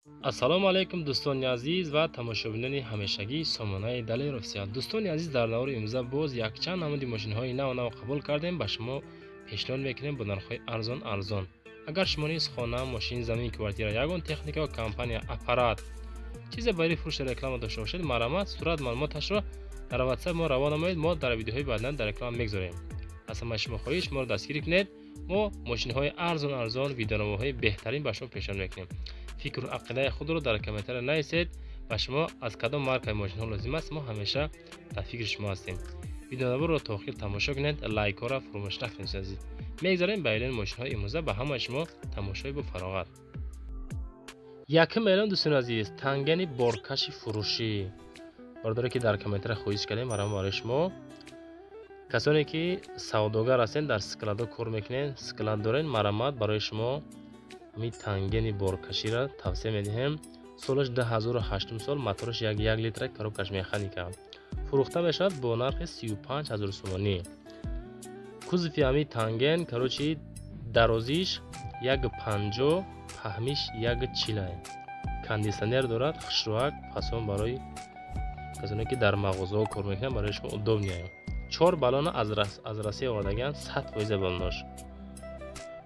ассалому алайкум дӯстони азиз ва тамошобинони ҳамешагии сомонаи далаи рафсият. дӯстони азиз, дар давраи имрӯза боз якчанд намуди мошинҳои наву қабул кардем. ба шумо пешниҳод мекунем бо нархҳои арзон. агар шумо низ хона, мошин, замин, квартира, ягон техника ва компания, аппарат чизе барои фурӯши реклама дошта бошед, марамат сурат маълумоташро дар WhatsApp мо равона намоед. мо дар видеоҳои баъдан дар реклама мегузорем. аз ҳамаи шумо хоҳиш моро дастгирӣ кунед. мо мошинҳои арзон видеономаҳои беҳтарин ба шумо пешниҳод мекунем. фикру ақидаи худро дар комментария нависед. ба шумо аз кадом маркаи мошинҳо лозим аст, мо ҳамеша дар фикри шумо ҳастем. видеономаро то охир тамошо кунед, лайкҳоро фуромӯш накунед азиз. мегзарем ба эълони мошинҳои имрӯза ба ҳамаи шумо тамошои бо фароғат. якум эълон дӯстони азиз, тангени боркаши фурӯшӣ. бардоре ки дар комментария хоҳиш кардем, марам барои шумо касоне ки савдогар ҳастен, дар складо кор мекунед, склад дорен, марамат барои шумо ми тангени боркаширо тавсия медиҳем. солаш 2008 сол, мотораш 1 литра, коробкаш механика. фурӯхта мешавад бо нархи 35000 сомонӣ. кузуфи ами танген, короче дарозиш 150, паҳмиш 140. кондитсионер дорад, хушроак, фасон барои касоне ки дар мағозаҳо кор мекунанд, барои шумо удобнее. 4 баллона аз Россия овардаган, 100% баллонош.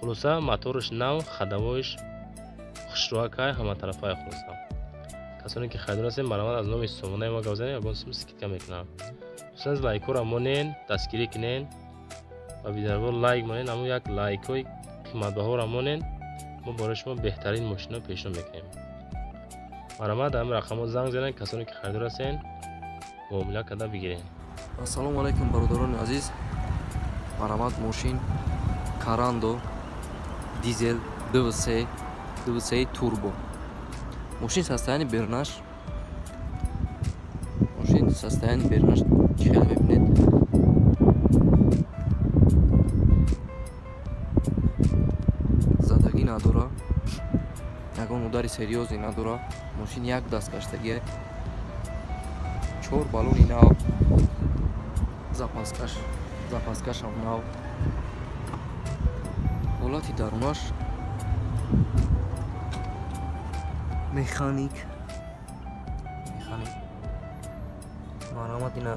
хулоса моториш нав, ходовоиш хушроакай, ҳама тарафаи хулоса. касоне ки хайдор ҳастем, марамат аз номи сомонаи мо гавзанем, ягон сум скидка мекунам. дӯстон лайкҳоро монен, дастгирӣ кунен ва видеоро лайк монен, аммо як лайкҳои қиматбаҳоро монен. мо барои шумо беҳтарин мошинро пешниҳод мекунем. марамат дар ҳамин рақамҳо занг занед, касоне ки хайдор ҳастен, муомила карда бигирен. ассалому алайкум бародарони азиз. марамат мошин Карандо дизел DVC турбо. мошин состояние бернаш. чихел мебинед. задагӣ надора. ягон удари серьёзе надора. мошин як даст каштагиа. 4 баллони нав. запаскашам нав. ҳолати дарунаш механик. марамат ина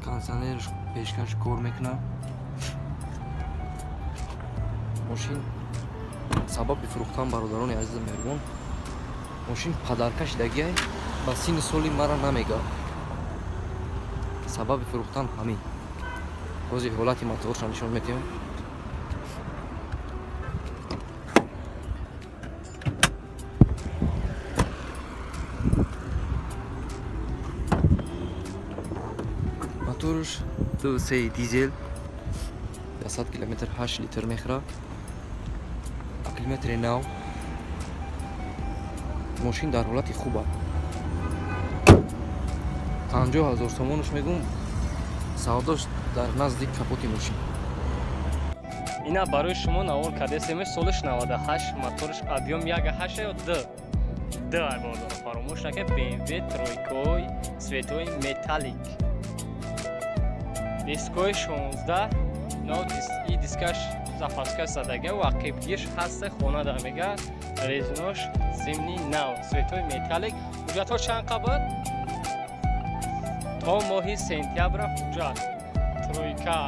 кондитсионерш пешкаш кор мекунад. мошин сабаби фурӯхтан бародарони азизам меҳрубон, мошин падаркашидагиай ба синни соли мара намегӯяд. сабаби фурӯхтан ҳамин. ҳозир ҳолати моторша нишон медиҳам. моторш DVC дизел 100 км 8 литр мехӯрад. акилиметри нав. мошин дар ҳолати хуб аст. 50000 сомонош мегӯм. савдош дар назди капоти мошин. ина барои шумо навор кардесем. солиш 98, моториш объем 1.8 ё D айбордор. фаромӯш накунед, BMW тройкой, цветои металлик. дискои 16, и дискаш запаска садага ва қибгиш ҳаста хона дамега. резинош зимни нав, цветои металлик. ҳуҷҷатҳо чанд қабат? то моҳи сентябр ҳуҷҷат. тройка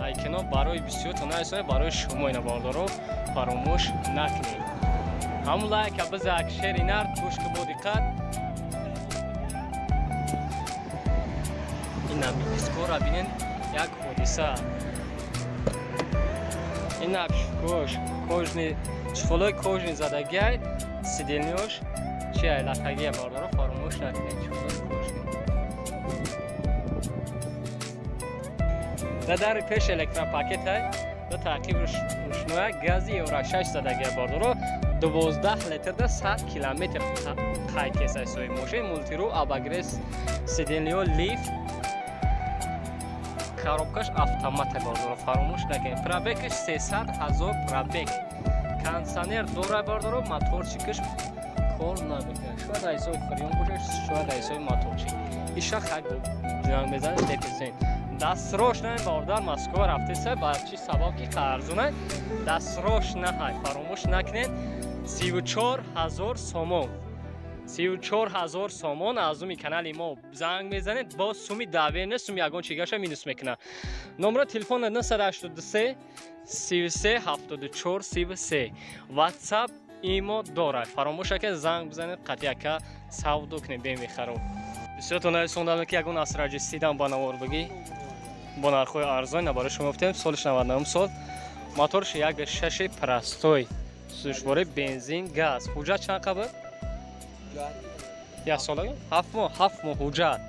айкино барои бисёртон наисонед, барои шумо ина бордоро фаромӯш накунед. ҳамун лайка бизак шери нар гӯшки бо диққат. ина дискора бинен як ҳодиса. ина кожни чихолои кожни задагиай сидилниёш чи ай латагия бордоро фаромӯш накунед. чихолои кожни дари пеш электропакет ай до таъқиб рӯшноя гази евро 6 задагия бордоро 12 литр да 100 км қайкесай сои мошин мултиру абагрес сидилниё лифт коробкаш автомата бордоро фаромӯш накунед. пробегаш 300,000 пробег. кондитсионер дора бордоро моторчикаш кор намекунад. шояд айсои фреон бошад, шояд айсои моторчик. иша хай ҷанг мезанад, дастрош на бордар Москва рафтеса ба чи сабаб ки қарзуна дастрош на ҳай фаромӯш накунед 34000 сомон 34000 сомон аз уми канали мо занг мезанед бо суми давена суми ягон чигаша минус мекунад номер телефона 983 33 74 33 WhatsApp имо дорад фаромӯш ки занг бизанед қатъияка савдо кунед бемехаро бисёртон сондам ки ягон асраҷи сидан ба навор багӣ бо нархҳои арзон набарои шумо гуфтем соли 99 сол моторш 1.6 простой сӯзшвори бензин газ ҳуҷҷат чанд қабр як сол 7 моҳ ҳуҷҷат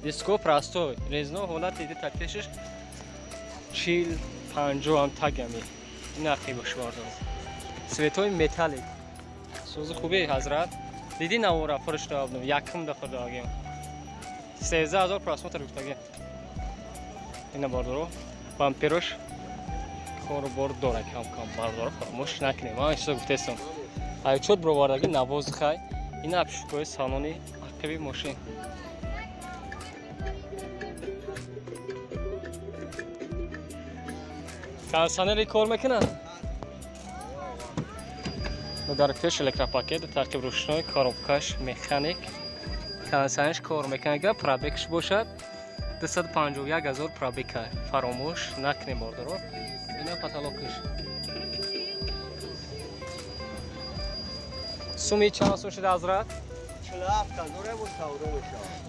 диско простой резно ҳолат диди таклишш 40-50 ам тагами нархи бошвардо светои металлик сӯзи хуби ҳазрат диди навора фурӯштаабдум якм дахурдагим 13000 просмотр гуфтагим ина бардоро бамперош корбор дора кам бардоро фаромӯш накунем ман чизо гуфтестам айчот бировардаги навози хай ина апшукои салони ақиби мошин кондитсионери кор мекунад дар пеш электропакет тақиб рӯшнои коробкаш механик кондитсионерш кор мекунад га пробегш бошад 251000 пробега фаромӯш накунем бордоро ина потолокш суми чанд сум шуда ҳазрат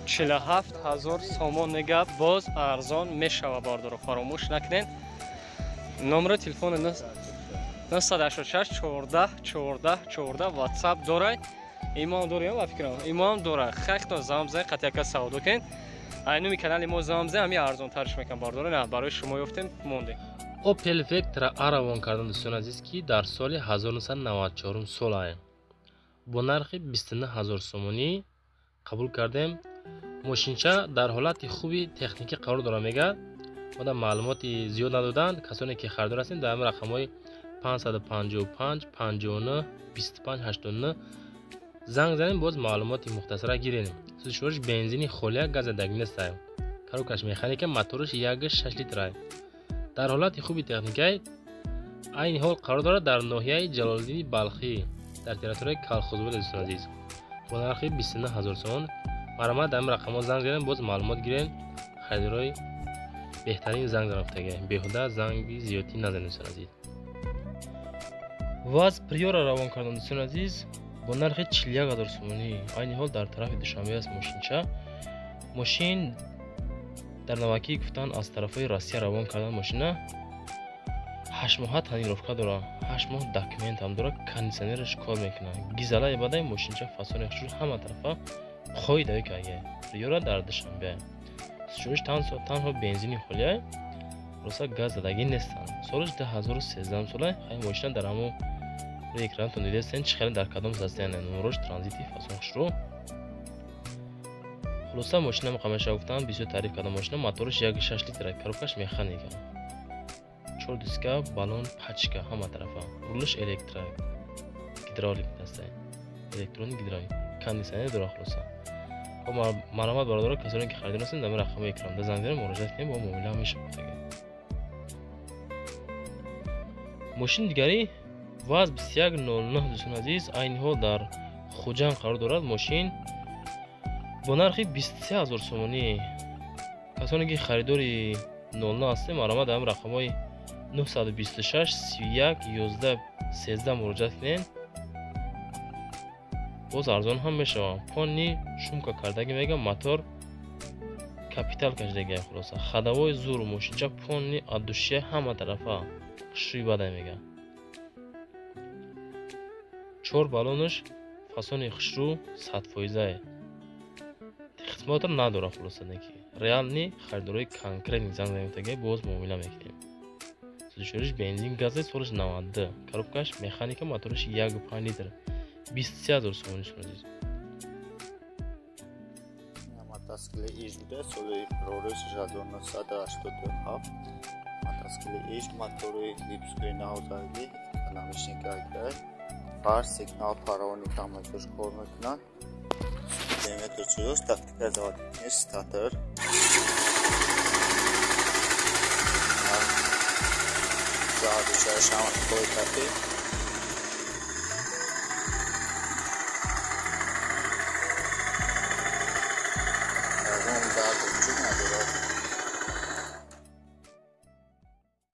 47000 сомон нега боз арзон мешава бордоро фаромӯш накунед номери телефони 986 14 14 14 WhatsApp дорад имон дорем ва фикрам имон дорад хахто замза қатъияка савдо кен айнуми канали мо замза ами арзон тариш мекан бордоро на барои шумо ёфтем монде Opel Vectra равон кардан дӯстон азиз ки дар соли 1994 сол ай бо нархи 29000 сомонӣ қабул кардем мошинча дар ҳолати хуби техникӣ қарор дора мегӯяд одам маълумоти зиёд надоданд касоне ки харидор ҳастем дар ҳамин рақамҳои 555 59 25 89 занг занем боз маълумоти мухтасара гирем сӯзшвориш бензини холия газа дагнестай коробкаш механика моториш 1.6 литрай дар ҳолати хуби техникаи айни ҳол қарор дорад дар ноҳияи ҷалолиддини балхӣ дар территорияи калхозобод дӯстон азиз бо нархи 29000 сомон маромад дар ҳамин рақамҳо занг занем боз маълумот гирем харидорои беҳтарин занг зарафтага беҳуда занги зиёдӣ назанем дӯстон азиз ваз приора равон кардан дӯстон азиз бо нархи 41000 сомонӣ айни ҳол дар тарафи душанбе аст мошинча мошин дар навакӣ гуфтан аз тарафҳои россия равон кардан мошина 8 моҳа танировка дора 8 моҳ документам дора кондитсионераш кор мекунад гизала ебадай мошинча фасони хушур ҳама тарафа хои давикаге приора дар душанбе сӯзшвориш танҳо бензини холия роса газ задагӣ нестанд солиш 2013 солай хай мошина дар ҳамо рӯи экранатон дидестен чӣ хеле дар кадом состояние номерош транзити фасон хушру хулоса мошина муқамаша гуфтан бисёр таъриф кардам мошина моториш 1.6 литр коробкаш механика 4 диска балон пачка ҳама тарафа рулиш электрик гидравлик даста электроник гидравлик кондитсионер дора хулоса маромад бародоро касоне ки харидор ҳастанд дар рақами экранда занг занем муроҷиат кунем бо муомила мешавад мошин дигари ваз 2109 дӯстон азиз айни ҳол дар хуҷанд қарор дорад мошин бо нархи 23000 сомонӣ касоне ки харидори 09 ҳастем маромад дар ҳамин рақамҳои 926 31 11 13 муроҷиат кунем боз арзон ҳам мешавам понни шумка кардаги мега мотор капитал кашдаги хулоса хадавои зуру мошинча понни адушия ҳама тарафа хушрӯи бадай мега 4 балонаш фасони хушрӯ 100% хизмотр надора хулоса неки реални харидорои конкретни занг занемтаги боз муомила мекунем сӯзшвориш бензин гази солиш 92 коробкаш механика моториш 1.5 литр 23000 сомон азиз мотоцикли иж буда соли рорис 1987 мотоцикли иж мотори липской навзаги экономичника фар сигнал фаровони камакош кор мекунад диаметр 4 тактика заводни статор Zaduşa şaman koy tabi. Bunun daha küçük nedir?